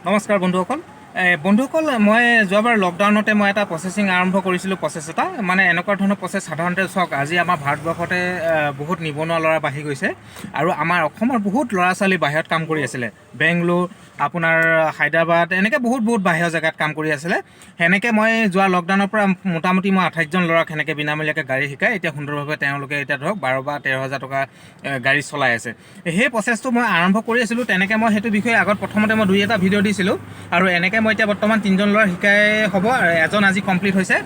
নমস্কাৰ বন্ধুসকল। বন্ধুসকল, মই যোৱাবাৰ লকডাউনতে মই এটা প্ৰচেছিং আৰম্ভ কৰিছিলোঁ। প্ৰচেছ এটা মানে এনেকুৱা ধৰণৰ প্ৰচেছ সাধাৰণতে চাওক, আজি আমাৰ ভাৰতবৰ্ষতে বহুত নিবনুৱা ল'ৰা বাঢ়ি গৈছে আৰু আমাৰ অসমৰ বহুত ল'ৰা ছোৱালী বাহিৰত কাম কৰি আছিলে। বেংগলোৰ, আপোনাৰ হায়দৰাবাদ, এনেকৈ বহুত বাহিৰৰ জেগাত কাম কৰি আছিলে। সেনেকৈ মই যোৱা লকডাউনৰ পৰা মোটামুটি মই 28জন ল'ৰাক সেনেকৈ বিনামূলীয়াকৈ গাড়ী শিকাই এতিয়া সুন্দৰভাৱে তেওঁলোকে এতিয়া ধৰক 12 বা 13,000 টকা গাড়ী চলাই আছে। সেই প্ৰচেছটো মই আৰম্ভ কৰি আছিলোঁ। তেনেকৈ মই সেইটো বিষয়ে আগত প্ৰথমতে মই 2 এটা ভিডিঅ' দিছিলোঁ আৰু এনেকৈ মই এতিয়া বৰ্তমান 3জন ল'ৰা শিকাই হ'ব আৰু এজন আজি কমপ্লিট হৈছে।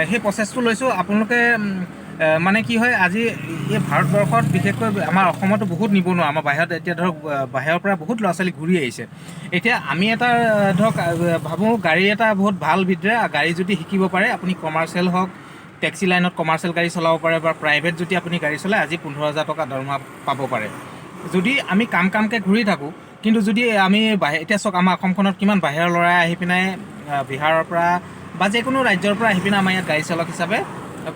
সেই প্ৰচেছটো লৈছোঁ। আপোনালোকে মানে কি হয়, আজি এই ভাৰতবৰ্ষত বিশেষকৈ আমাৰ অসমতো বহুত নিবনুৱা, আমাৰ বাহিৰত এতিয়া ধৰক বাহিৰৰ পৰা বহুত ল'ৰা ছোৱালী ঘূৰি আহিছে। এতিয়া আমি এটা ধৰক ভাবোঁ গাড়ী এটা বহুত ভাল বিদ্যা, গাড়ী যদি শিকিব পাৰে আপুনি কমাৰ্চিয়েল হওক, টেক্সি লাইনত কমাৰ্চিয়েল গাড়ী চলাব পাৰে বা প্ৰাইভেট যদি আপুনি গাড়ী চলায় আজি 15,000 টকা দৰমহা পাব পাৰে। যদি আমি কামকৈ ঘূৰি থাকোঁ, কিন্তু যদি আমি এতিয়া চাওক আমাৰ অসমখনত কিমান বাহিৰৰ ল'ৰাই আহি পিনে বিহাৰৰ পৰা বা যিকোনো ৰাজ্যৰ পৰা আহি পিনে আমাৰ ইয়াত গাড়ী চালক হিচাপে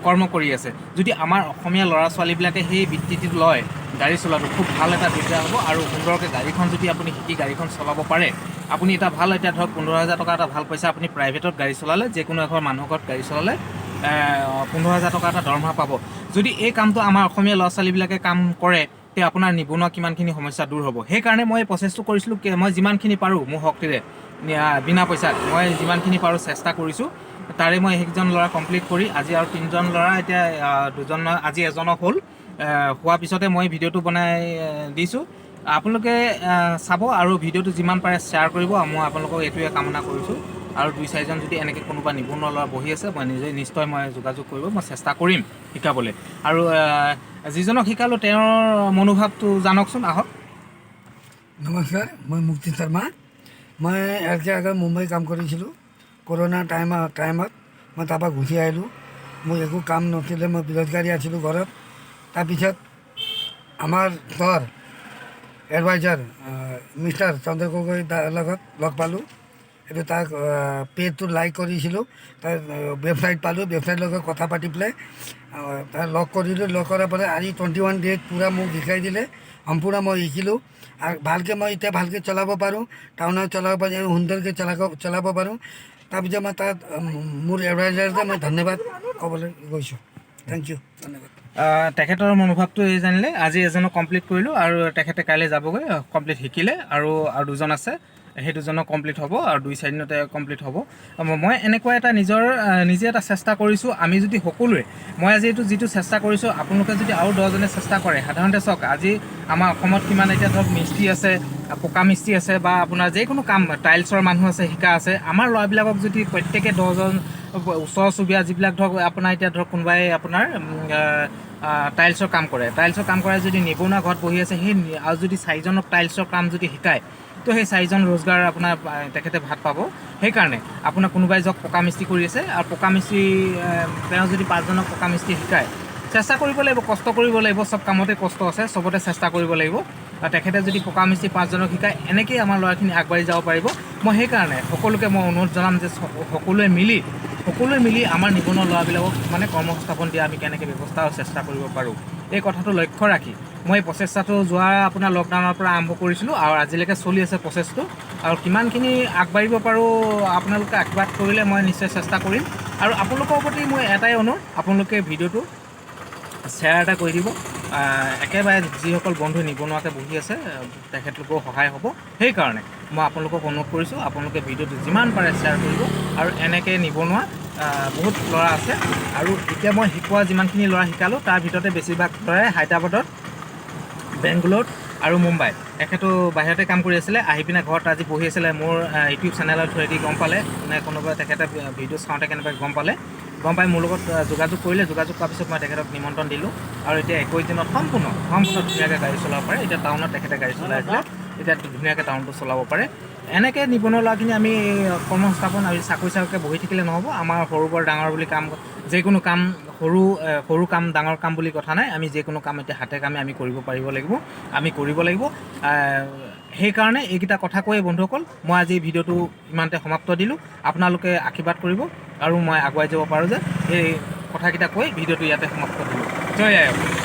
কৰ্ম কৰি আছে। যদি আমাৰ অসমীয়া ল'ৰা ছোৱালীবিলাকে সেই বৃত্তিটো লয়, গাড়ী চলাটো খুব ভাল এটা বিদ্যা হ'ব আৰু সুন্দৰকৈ গাড়ীখন যদি আপুনি শিকি গাড়ীখন চলাব পাৰে, আপুনি এটা ভাল এতিয়া ধৰক 15,000 টকা এটা ভাল পইচা আপুনি প্ৰাইভেটত গাড়ী চলালে, যিকোনো এঘৰ মানুহৰ ঘৰত গাড়ী চলালে 15,000 টকা এটা দৰমহা পাব। যদি এই কামটো আমাৰ অসমীয়া ল'ৰা ছোৱালীবিলাকে কাম কৰে, তে আপোনাৰ নিবনুৱা কিমানখিনি সমস্যা দূৰ হ'ব। সেইকাৰণে মই এই প্ৰচেছটো কৰিছিলোঁ। মই যিমানখিনি পাৰোঁ মোৰ শক্তিৰে বিনা পইচাত মই যিমানখিনি পাৰোঁ চেষ্টা কৰিছোঁ। তাৰে মই সেইজন ল'ৰা কমপ্লিট কৰি আজি আৰু 3জন ল'ৰা এতিয়া 2জন, আজি এজনক হ'ল। হোৱাৰ পিছতে মই ভিডিঅ'টো বনাই দিছোঁ। আপোনালোকে চাব আৰু ভিডিঅ'টো যিমান পাৰে শ্বেয়াৰ কৰিব। মই আপোনালোকক এইটোৱে কামনা কৰিছোঁ। আৰু 2-4জন যদি এনেকৈ কোনোবা নিবনুৱা ল'ৰা বহি আছে, মই নিশ্চয় মই যোগাযোগ কৰিব, মই চেষ্টা কৰিম শিকাবলৈ। আৰু যিজনক শিকালোঁ তেওঁৰ মনোভাৱটো জানকচোন, আহক। নমস্কাৰ, মই মুক্তি শৰ্মা। মই ইয়াতকৈ আগত মুম্বাই কাম কৰিছিলোঁ। কৰোণা টাইমত মই তাৰপৰা গুচি আহিলোঁ। মোৰ একো কাম নাছিলে, মই বেৰোজগাৰী আছিলোঁ ঘৰত। তাৰপিছত আমাৰ ধৰ এডভাইজাৰ মিষ্টাৰ চন্দ্ৰ গগৈ তাৰ লগত লগ পালোঁ। এইটো তাক পেজটো লাইক কৰিছিলোঁ, তাৰ ৱেবছাইট পালোঁ, ৱেবছাইটৰ লগত কথা পাতি পেলাই তাৰ লগ কৰিলোঁ। লগ কৰাৰ পৰা আজি 21 ডে'ত পূৰা মোক শিকাই দিলে। সম্পূৰ্ণ মই শিকিলোঁ আৰু ভালকৈ মই এতিয়া ভালকৈ চলাব পাৰোঁ, টাউনত চলাব পাৰোঁ, সুন্দৰকৈ চলাব পাৰোঁ। তাৰপিছত মই তাত মোৰ এডভাইজাৰকে মই ধন্যবাদ ক'বলৈ গৈছোঁ। থেংক ইউ, ধন্যবাদ। তেখেতৰ মনোভাৱটো এই জানিলে। আজি এজনক কমপ্লিট কৰিলোঁ আৰু তেখেতে কাইলৈ যাবগৈ, কমপ্লিট শিকিলে। আৰু 2জন আছে, সেই 2জনক কমপ্লিট হ'ব আৰু 2-4 দিনতে কমপ্লিট হ'ব। মই এনেকুৱা এটা নিজে এটা চেষ্টা কৰিছোঁ। আমি যদি সকলোৱে, মই আজি এইটো যিটো চেষ্টা কৰিছোঁ, আপোনালোকে যদি আৰু 10জনে চেষ্টা কৰে, সাধাৰণতে চাওক আজি আমাৰ অসমত কিমান এতিয়া ধৰক মিস্ত্ৰী আছে, পকা মিস্ত্ৰী আছে বা আপোনাৰ যিকোনো কাম টাইলছৰ মানুহ আছে, শিকা আছে। আমাৰ ল'ৰাবিলাকক যদি প্ৰত্যেকে 10জন ওচৰ চুবুৰীয়া যিবিলাক ধৰক আপোনাৰ এতিয়া ধৰক কোনোবাই আপোনাৰ টাইলছৰ কাম কৰে যদি নিবনুৱা ঘৰত বহি আছে, সেই আৰু যদি 4জনক টাইলছৰ কাম যদি শিকায়, তো সেই 4জন ৰোজগাৰ আপোনাৰ তেখেতে ভাত পাব। সেইকাৰণে আপোনাৰ কোনোবাই যাওক পকা মিস্ত্ৰী কৰি আছে আৰু পকা মিস্ত্ৰী তেওঁ যদি 5জনক পকা মিস্ত্ৰী শিকায়, চেষ্টা কৰিব লাগিব, কষ্ট কৰিব লাগিব। চব কামতে কষ্ট আছে, চবতে চেষ্টা কৰিব লাগিব। তেখেতে যদি পকা মিস্ত্ৰী 5জনক শিকায়, এনেকৈয়ে আমাৰ ল'ৰাখিনি আগবাঢ়ি যাব পাৰিব। মই সেইকাৰণে সকলোকে মই অনুৰোধ জনাম যে সকলোৱে মিলি আমাৰ নিবনুৱা ল'ৰাবিলাকক মানে কৰ্মসংস্থাপন দিয়া আমি কেনেকৈ ব্যৱস্থা আৰু চেষ্টা কৰিব পাৰোঁ, এই কথাটো লক্ষ্য ৰাখি মই এই প্ৰচেষ্টাটো যোৱা আপোনাৰ লকডাউনৰ পৰা আৰম্ভ কৰিছিলোঁ আৰু আজিলৈকে চলি আছে প্ৰচেছটো। আৰু কিমানখিনি আগবাঢ়িব পাৰোঁ আপোনালোকে আশীৰ্বাদ কৰিলে মই নিশ্চয় চেষ্টা কৰিম। আৰু আপোনালোকৰ প্ৰতি মই এটাই অনুৰোধ, আপোনালোকে ভিডিঅ'টো শ্বেয়াৰ এটা কৰি দিব। একেবাৰে যিসকল বন্ধু নিবনুৱাকৈ বহি আছে তেখেতলোকৰ সহায় হ'ব। সেইকাৰণে মই আপোনালোকক অনুৰোধ কৰিছোঁ, আপোনালোকে ভিডিঅ'টো যিমান পাৰে শ্বেয়াৰ কৰিব। আৰু এনেকৈ নিবনুৱা বহুত ল'ৰা আছে। আৰু এতিয়া মই শিকোৱা যিমানখিনি ল'ৰা শিকালোঁ, তাৰ ভিতৰতে বেছিভাগ ল'ৰাই হায়দৰাবাদত, বেংগলোৰত আৰু মুম্বাই, তেখেতো বাহিৰতে কাম কৰি আছিলে, আহি পিনে ঘৰত আজি বহি আছিলে। মোৰ ইউটিউব চেনেলৰ থ্ৰুৱেদি গম পালে, কোনোবাই তেখেতে ভিডিঅ' চাওঁতে কেনেবাকৈ গম পাই মোৰ লগত যোগাযোগ কৰিলে। যোগাযোগ কৰাৰ পিছত মই তেখেতক নিমন্ত্ৰণ দিলোঁ আৰু এতিয়া 21 দিনত সম্পূৰ্ণ ধুনীয়াকৈ গাড়ী চলাব পাৰে। এতিয়া টাউনত তেখেতে গাড়ী চলাই আছিলে, এতিয়া ধুনীয়াকৈ টাউনটো চলাব পাৰে। এনেকৈ নিবনুৱা ল'ৰাখিনি আমি কৰ্মসংস্থাপন আৰু চাকৰি বহি থাকিলে নহ'ব। আমাৰ সৰু বৰ ডাঙৰ বুলি কাম, যিকোনো কাম সৰু কাম ডাঙৰ কাম বুলি কথা নাই। আমি যিকোনো কাম এতিয়া হাতে কামে আমি কৰিব লাগিব। সেইকাৰণে এইকেইটা কথা কৈ বন্ধুসকল মই আজি ভিডিঅ'টো ইমানতে সমাপ্ত দিলোঁ। আপোনালোকে আশীৰ্বাদ কৰিব আৰু মই আগুৱাই যাব পাৰোঁ যে এই কথাকেইটা কৈ ভিডিঅ'টো ইয়াতে সমাপ্ত দিলোঁ। জয় আই অসম।